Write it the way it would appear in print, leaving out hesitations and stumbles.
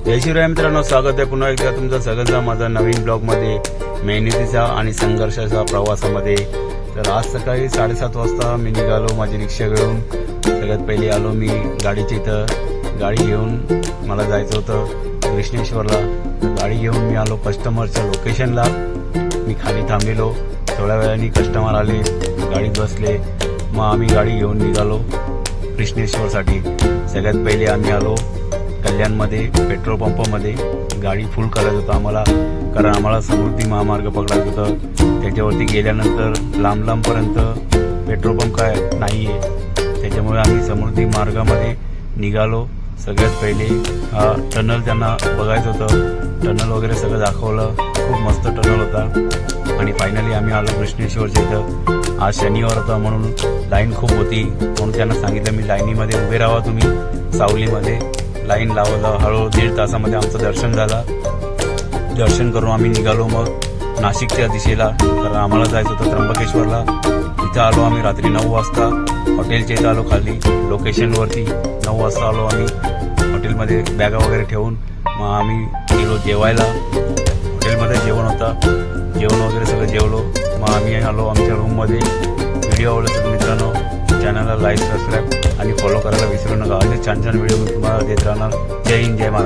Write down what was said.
जय शिवराय मित्रांनो, स्वागत आहे पुन्हा एकदा तुमचं सगळ्यांचा माझा नवीन ब्लॉगमध्ये, मेहनतीचा आणि संघर्षाच्या प्रवासामध्ये। तर आज सकाळी 7:30 वाजता मी निघालो माझी रिक्षा घेऊन। सगळ्यात पहिले आलो मी गाडीच्या इथं। गाडी घेऊन मला जायचं होतं कृष्णेश्वरला। गाडी घेऊन मी आलो कस्टमरच्या लोकेशनला। मी खाली थांबलेलो, थोड्या वेळाने कस्टमर आले, गाडीत बसले, मग आम्ही गाडी घेऊन निघालो कृष्णेश्वरसाठी। सगळ्यात पहिले आम्ही आलो कल्याणमध्ये पेट्रोल पंपामध्ये। गाडी फुल करायचं होतं आम्हाला, कारण आम्हाला समृद्धी महामार्ग पकडायचं होतं। त्याच्यावरती गेल्यानंतर लांबपर्यंत पेट्रोल पंप काय नाही आहे, त्याच्यामुळे आम्ही समृद्धी मार्गामध्ये निघालो। सगळ्यात पहिले हा टनल त्यांना बघायचं होतं, टनल वगैरे सगळं दाखवलं, खूप मस्त टनल होता। आणि फायनली आम्ही आलो कृष्णेश्वरच्या इथं। आज शनिवार होता म्हणून लाईन खूप होती, म्हणून त्यांना सांगितलं मी लाईनीमध्ये उभे राहा, तुम्ही सावलीमध्ये लाईन लावलं। हळूहळू 1.5 तासामध्ये आमचं दर्शन झालं। दर्शन करून आम्ही निघालो मग नाशिकच्या दिशेला, कारण आम्हाला जायचं होतं त्र्यंबकेश्वरला। इथं आलो आम्ही रात्री 9 वाजता, हॉटेलच्या इथं आलो खाली लोकेशनवरती। 9 वाजता आलो आम्ही हॉटेलमध्ये बॅगा वगैरे ठेवून। मग आम्ही गेलो जेवायला, हॉटेलमध्ये जेवण होतं, जेवण वगैरे सगळं जेवलो। मग आम्ही आलो आमच्या रूममध्ये। व्हिडिओ आवडला तर मित्रांनो चॅनलला लाईक, सबस्क्राईब आणि फॉलो करायला विसरू नका। असे छान छान व्हिडिओ मी तुम्हाला देत राहणार। जय हिंद, जय महाराष्ट्र।